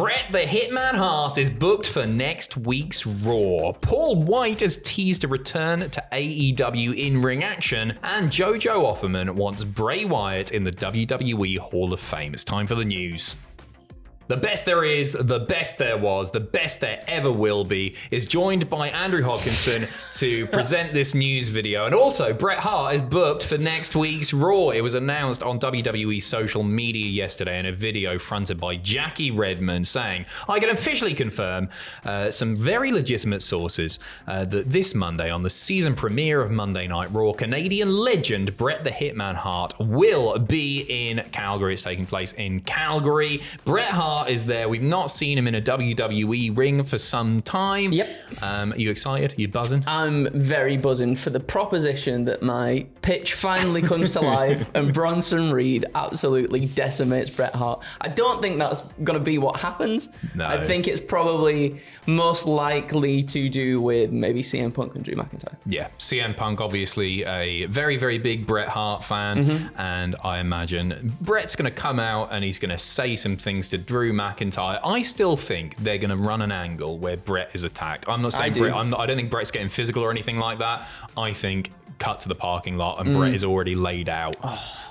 Bret the Hitman Hart is booked for next week's Raw. Paul Wight has teased a return to AEW in-ring action, and JoJo Offerman wants Bray Wyatt in the WWE Hall of Fame. It's time for the news. The best there is, the best there was, the best there ever will be is joined by Andrew Hodkinson to present this news video. And also, Bret Hart is booked for next week's Raw. It was announced on WWE social media yesterday in a video fronted by Jackie Redmond saying, I can officially confirm some very legitimate sources that this Monday on the season premiere of Monday Night Raw, Canadian legend Bret the Hitman Hart will be in Calgary. It's taking place in Calgary. Bret Hart is there. We've not seen him in a WWE ring for some time. Yep. Are you excited? Are you buzzing? I'm very buzzing for the proposition that my pitch finally comes to life and Bronson Reed absolutely decimates Bret Hart. I don't think that's going to be what happens. No. I think it's probably most likely to do with maybe CM Punk and Drew McIntyre. Yeah, CM Punk, obviously a very, very big Bret Hart fan, and I imagine Bret's going to come out and he's going to say some things to Drew McIntyre. I still think they're going to run an angle where Bret is attacked. I'm not saying I don't think Bret's getting physical or anything like that. I think cut to the parking lot and Bret is already laid out.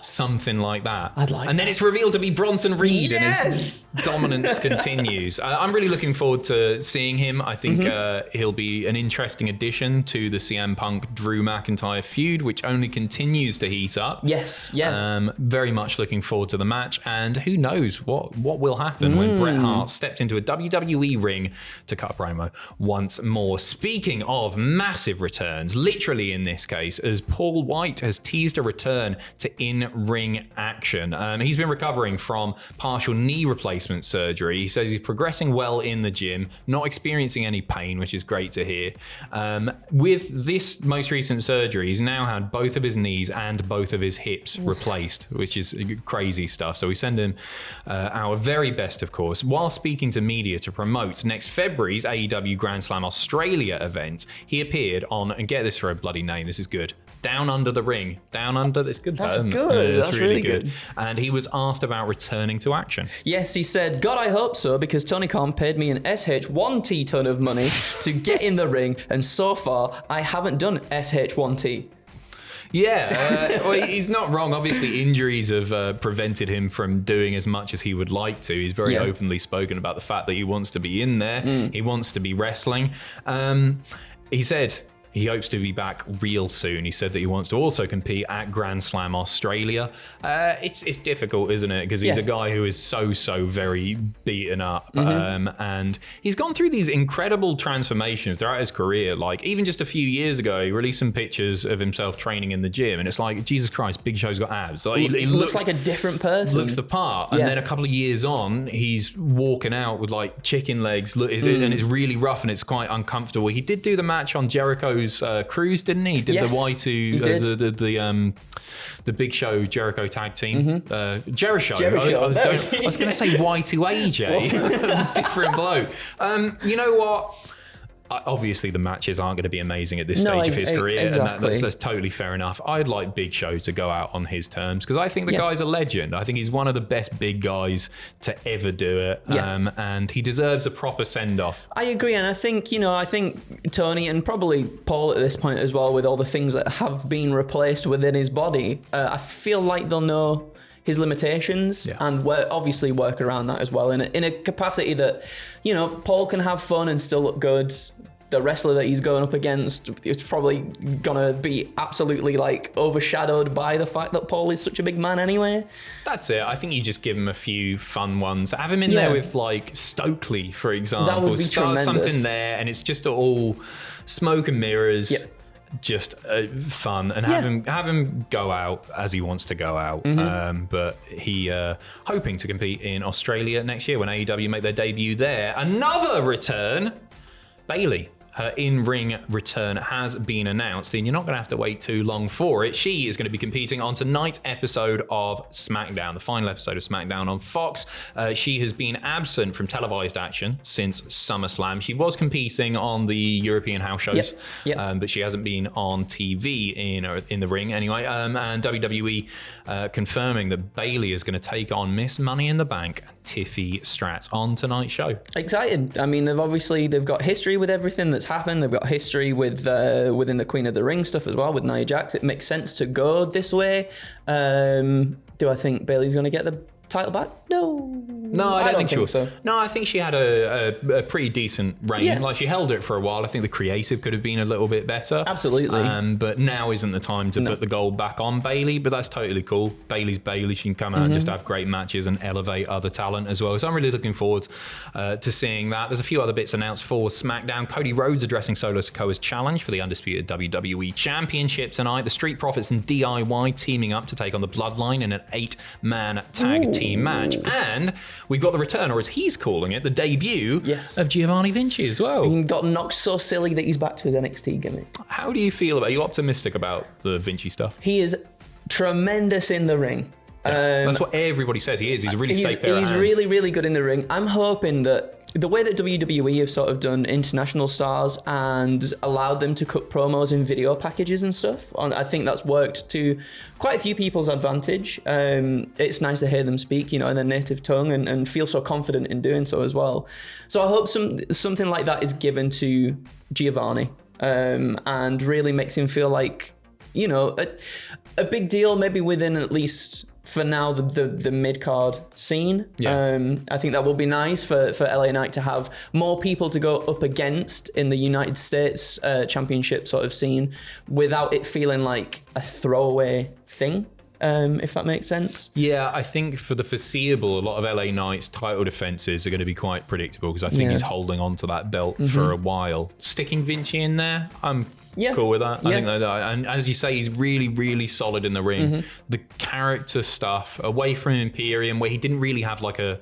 Something like that. I'd like and then it's revealed to be Bronson Reed and his Yes! dominance continues. I'm really looking forward to seeing him. I think he'll be an interesting addition to the CM Punk Drew McIntyre feud, which only continues to heat up. Yes, yeah. Very much looking forward to the match, and who knows what will happen when Bret Hart steps into a WWE ring to cut a promo once more. Speaking of massive returns, literally in this case, as Paul Wight has teased a return to in-ring action. He's been recovering from partial knee replacement surgery. He says he's progressing well in the gym, not experiencing any pain, which is great to hear. With this most recent surgery, he's now had both of his knees and both of his hips replaced, which is crazy stuff. So we send him our very best, of course, while speaking to media to promote next February's AEW Grand Slam Australia event. He appeared on, and get this for a bloody name, this is good, Down Under the Ring. Down Under, it's good. That's good. It's That's really good. And he was asked about returning to action. Yes, he said, God, I hope so, because Tony Khan paid me an SH1T ton of money to get in the ring, and so far, I haven't done SH1T. Yeah, well, he's not wrong. Obviously, injuries have prevented him from doing as much as he would like to. He's very openly spoken about the fact that he wants to be in there. He wants to be wrestling. He said he hopes to be back real soon. He said that he wants to also compete at Grand Slam Australia. It's difficult, isn't it? Because he's a guy who is so very beaten up. And he's gone through these incredible transformations throughout his career. Like, even just a few years ago, he released some pictures of himself training in the gym. And it's like, Jesus Christ, Big Show's got abs. Like, he looks like a different person. Looks the part. And then a couple of years on, he's walking out with like chicken legs. And it's really rough and it's quite uncomfortable. He did do the match on Jericho's cruise, didn't he? Did the Y2 the Big Show Jericho tag team? Jericho. I was going to say Y2AJ. That was a different bloke. You know what? Obviously, the matches aren't going to be amazing at this stage of his career, exactly. and that's totally fair enough. I'd like Big Show to go out on his terms because I think the guy's a legend. I think he's one of the best big guys to ever do it, and he deserves a proper send-off. I agree, and I think Tony and probably Paul at this point as well, with all the things that have been replaced within his body, I feel like they'll know his limitations and obviously work around that as well in a capacity that, Paul can have fun and still look good. The wrestler that he's going up against is probably gonna be absolutely like overshadowed by the fact that Paul is such a big man anyway. That's it. I think you just give him a few fun ones. Have him in there with like Stokely, for example. That would be Start tremendous. Something there, and it's just all smoke and mirrors. Yep. Just fun, and have him go out as he wants to go out. But he hoping to compete in Australia next year when AEW make their debut there. Another return, Bayley. her in-ring return has been announced, and you're not going to have to wait too long for it. She is going to be competing on tonight's episode of SmackDown, the final episode of SmackDown on Fox. She has been absent from televised action since SummerSlam. She was competing on the European house shows, but she hasn't been on TV in the ring anyway. And WWE confirming that Bayley is going to take on Miss Money in the Bank, Tiffy Stratz, on tonight's show. Excited. I mean, they've got history with everything that's happened. They've got history with within the Queen of the Ring stuff as well with Nia Jax. It makes sense to go this way. Do I think Bayley's going to get the title back? No, I don't think she will. So. No, I think she had a pretty decent reign. Yeah. Like, she held it for a while. I think the creative could have been a little bit better. Absolutely. But now isn't the time to put the gold back on Bayley, but that's totally cool. Bayley's Bayley. She can come out and just have great matches and elevate other talent as well. So I'm really looking forward to seeing that. There's a few other bits announced for SmackDown. Cody Rhodes addressing Solo Sikoa's challenge for the undisputed WWE Championship tonight. The Street Profits and DIY teaming up to take on the Bloodline in an 8-man tag team match. And we've got the return, or as he's calling it, the debut of Giovanni Vinci as well. He got knocked so silly that he's back to his NXT gimmick. How do you feel about? Are you optimistic about the Vinci stuff? He is tremendous in the ring. That's what everybody says he is. He's a really safe pair of hands. He's really, really good in the ring. I'm hoping that the way that WWE have sort of done international stars and allowed them to cut promos in video packages and stuff, I think that's worked to quite a few people's advantage. It's nice to hear them speak, in their native tongue and feel so confident in doing so as well. So I hope something like that is given to Giovanni and really makes him feel like, a big deal, maybe within at least, for now, the mid-card scene. I think that will be nice for LA Knight to have more people to go up against in the United States championship sort of scene without it feeling like a throwaway thing, if that makes sense. Yeah, I think for the foreseeable, a lot of LA Knight's title defenses are going to be quite predictable because I think he's holding on to that belt for a while. Sticking Vinci in there, I'm cool with that. I think that, and as you say, he's really, really solid in the ring. The character stuff away from Imperium, where he didn't really have like a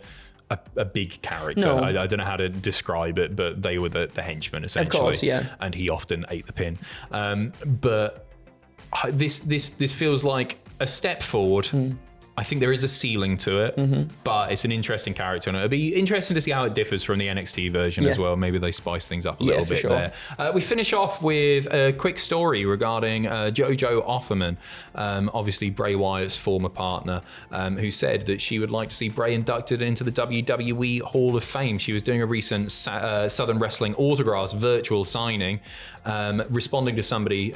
big character. No. I don't know how to describe it, but they were the henchmen essentially. Of course, and he often ate the pin. But this feels like a step forward. I think there is a ceiling to it, but it's an interesting character, and it'll be interesting to see how it differs from the NXT version as well. Maybe they spice things up a little bit there. We finish off with a quick story regarding JoJo Offerman, obviously Bray Wyatt's former partner, who said that she would like to see Bray inducted into the WWE Hall of Fame. She was doing a recent Southern Wrestling Autographs virtual signing, responding to somebody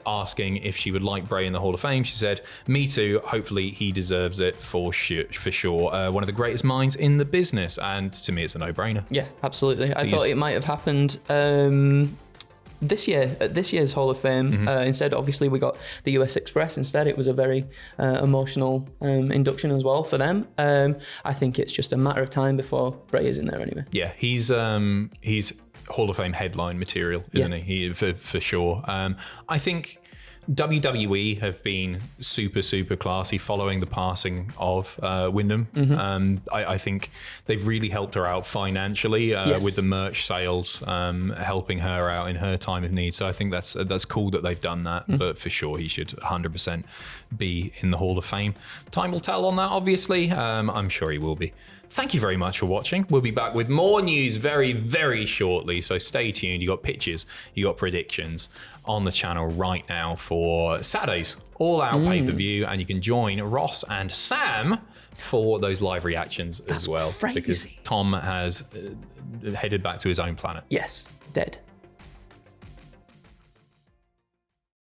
asking if she would like Bray in the Hall of Fame. She said, "Me too. Hopefully he deserves it for sure. One of the greatest minds in the business," and to me, it's a no-brainer. Yeah, absolutely. I thought it might have happened this year at this year's Hall of Fame. Instead, obviously, we got the US Express. Instead, it was a very emotional induction as well for them. I think it's just a matter of time before Bray is in there anyway. Yeah, he's Hall of Fame headline material, isn't he? For sure. I think WWE have been super, super classy following the passing of Wyndham. I think they've really helped her out financially with the merch sales, helping her out in her time of need. So I think that's cool that they've done that. But for sure, he should 100% be in the Hall of Fame. Time will tell on that, obviously. I'm sure he will be. Thank you very much for watching. We'll be back with more news very, very shortly, so stay tuned. You got pictures, you got predictions on the channel right now for Saturday's all-out pay-per-view, and you can join Ross and Sam for those live reactions as well. Crazy. Because Tom has headed back to his own planet. Yes, dead.